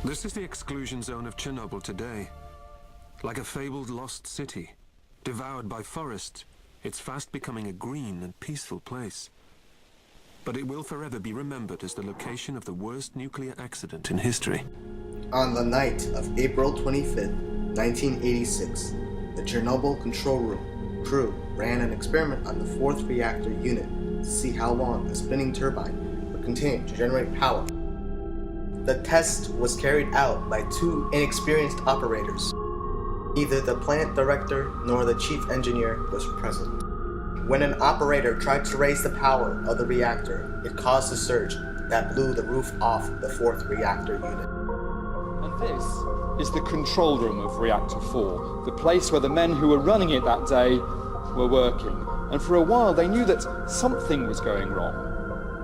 This is the exclusion zone of Chernobyl today. Like a fabled lost city, devoured by forests, it's fast becoming a green and peaceful place. But it will forever be remembered as the location of the worst nuclear accident in history. On the night of April 25th, 1986, the Chernobyl control room crew ran an experiment on the fourth reactor unit to see how long a spinning turbine would continue to generate power. The test was carried out by two inexperienced operators. Neither the plant director nor the chief engineer was present. When an operator tried to raise the power of the reactor, it caused a surge that blew the roof off the fourth reactor unit. And this is the control room of Reactor 4, the place where the men who were running it that day were working. And for a while they knew that something was going wrong.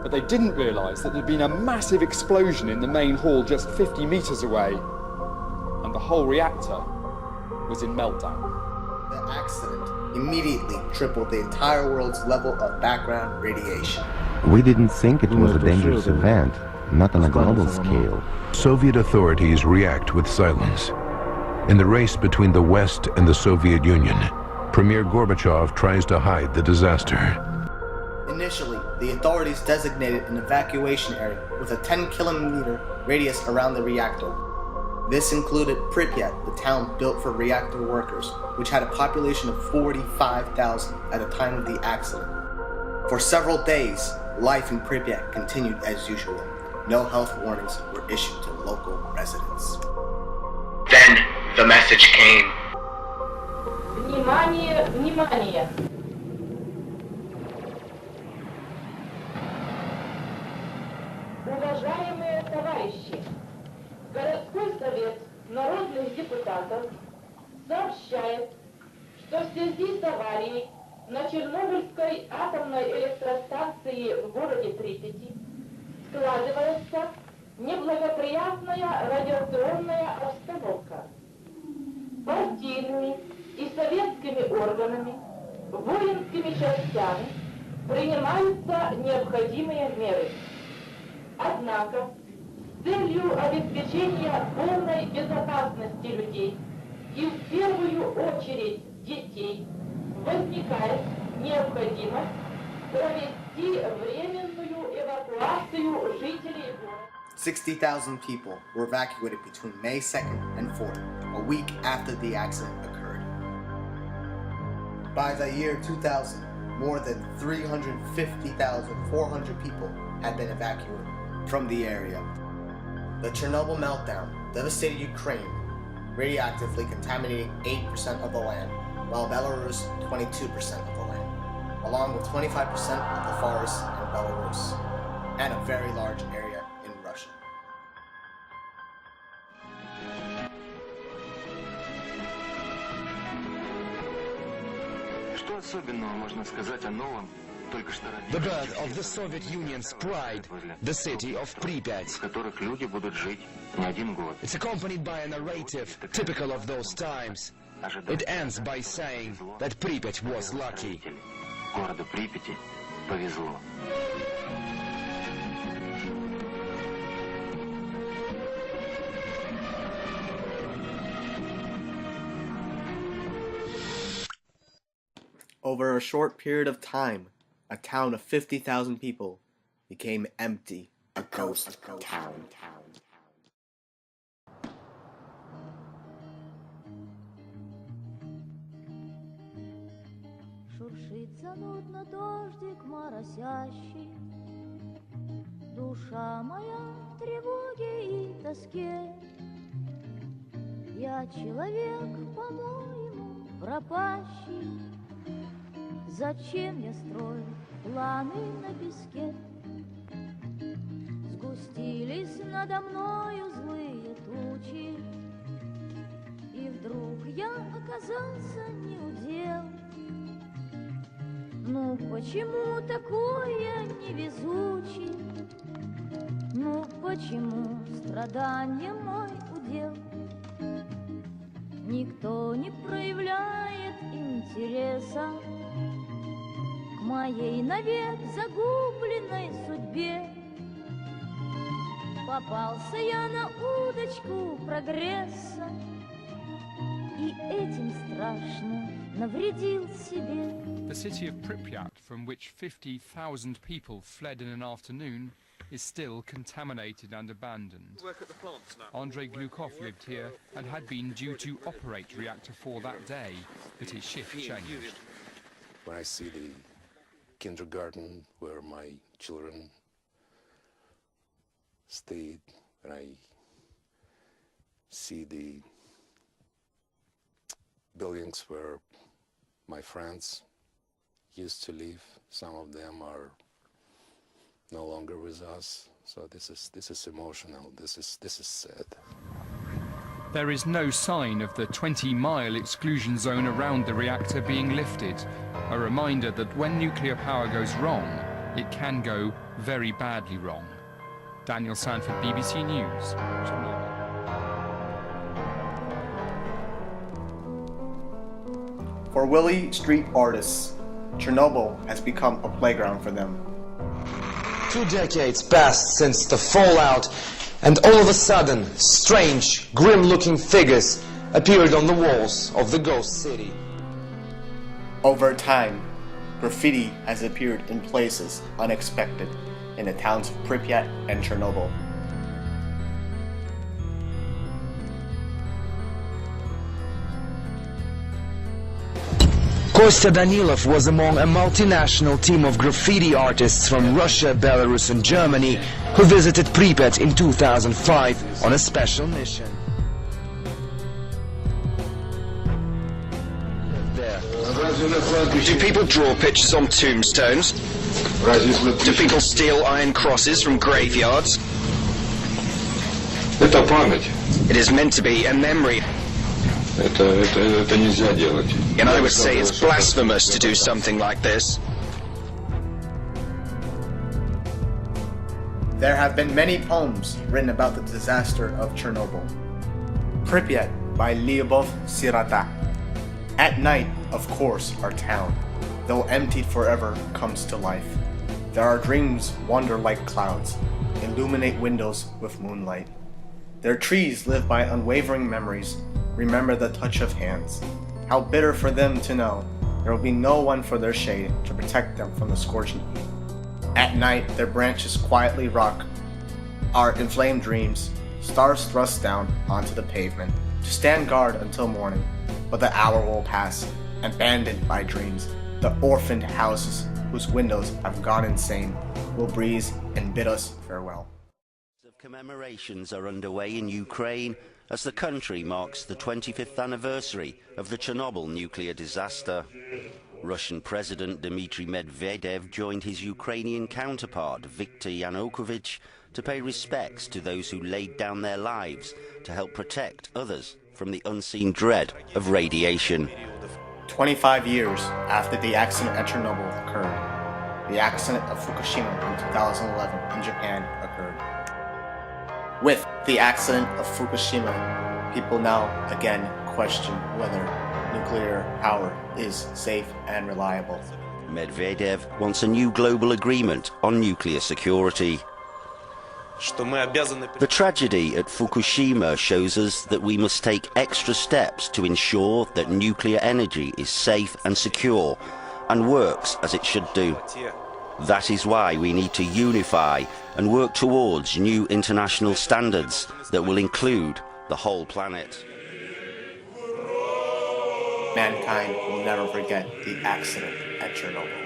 But they didn't realize that there'd been a massive explosion in the main hall just 50 meters away, and the whole reactor was in meltdown. The accident immediately tripled the entire world's level of background radiation. We didn't think it was a dangerous event, not on a global scale. Soviet authorities react with silence. In the race between the West and the Soviet Union, Premier Gorbachev tries to hide the disaster. Initially, the authorities designated an evacuation area with a 10-kilometer radius around the reactor. This included Pripyat, the town built for reactor workers, which had a population of 45,000 at the time of the accident. For several days, life in Pripyat continued as usual. No health warnings were issued to local residents. Then the message came. Внимание, внимание! Уважаемые товарищи, городской совет народных депутатов сообщает, что в связи с аварией на Чернобыльской атомной электростанции в городе Припяти складывается неблагоприятная радиационная обстановка. Партийными и советскими органами, воинскими частями принимаются необходимые меры. Однако, с целью обеспечения полной безопасности людей и в первую очередь детей возникает необходимость провести временную эвакуацию жителей города. 60,000 people were evacuated between May 2nd and 4th, a week after the accident occurred. By the year 2000, more than 350,400 people had been evacuated from the area. The Chernobyl meltdown devastated Ukraine, radioactively contaminating 8% of the land, while Belarus 22% of the land, along with 25% of the forests in Belarus, and a very large area in Russia. Что особенного можно сказать о новом? The birth of the Soviet Union's pride, the city of Pripyat. It's accompanied by a narrative typical of those times. It ends by saying that Pripyat was lucky. Over a short period of time, a town of 50,000 people became empty, a ghost town. Шуршит занудно дождик моросящий, душа моя в тревоге и тоске. Я человек, по-моему, пропащий. Зачем я строю планы на песке? Сгустились надо мною злые тучи, и вдруг я оказался неудел. Ну почему такой я невезучий? Ну почему страдание мой удел? Никто не проявляет интереса к моей навек загубленной судьбе. Попался я на удочку прогресса и этим страшно навредил себе. The city of Pripyat, from which 50,000 people fled in an afternoon, is still contaminated and abandoned. Andrei Glukov lived here and had been due to operate Reactor 4 that day, but his shift changed. When I see the kindergarten where my children stayed, when I see the buildings where my friends used to live, some of them are no longer with us. So this is emotional. This is sad. There is no sign of the 20-mile exclusion zone around the reactor being lifted, a reminder that when nuclear power goes wrong, it can go very badly wrong. Daniel Sanford, BBC News, Chernobyl. For Willie Street artists, Chernobyl has become a playground for them. 2 decades passed since the fallout, and all of a sudden, strange, grim-looking figures appeared on the walls of the ghost city. Over time, graffiti has appeared in places unexpected in the towns of Pripyat and Chernobyl. Kostya Danilov was among a multinational team of graffiti artists from Russia, Belarus and Germany who visited Pripyat in 2005 on a special mission. Do people draw pictures on tombstones? Do people steal iron crosses from graveyards? It is meant to be a memory. And I would say it's blasphemous to do something like this. There have been many poems written about the disaster of Chernobyl. Pripyat by Lyubov Sirota. At night, of course, our town, though emptied forever, comes to life. There are dreams wander like clouds, illuminate windows with moonlight. Their trees live by unwavering memories, remember the touch of hands. How bitter for them to know there will be no one for their shade to protect them from the scorching heat. At night, their branches quietly rock our inflamed dreams, stars thrust down onto the pavement to stand guard until morning. But the hour will pass, abandoned by dreams. The orphaned houses whose windows have gone insane will breeze and bid us farewell. Commemorations are underway in Ukraine as the country marks the 25th anniversary of the Chernobyl nuclear disaster. Russian President Dmitry Medvedev joined his Ukrainian counterpart Viktor Yanukovych to pay respects to those who laid down their lives to help protect others from the unseen dread of radiation. 25 years after the accident at Chernobyl occurred, the accident of Fukushima in 2011 in Japan occurred. With the accident of Fukushima, people now again question whether nuclear power is safe and reliable. Medvedev wants a new global agreement on nuclear security. The tragedy at Fukushima shows us that we must take extra steps to ensure that nuclear energy is safe and secure and works as it should do. That is why we need to unify and work towards new international standards that will include the whole planet. Mankind will never forget the accident at Chernobyl.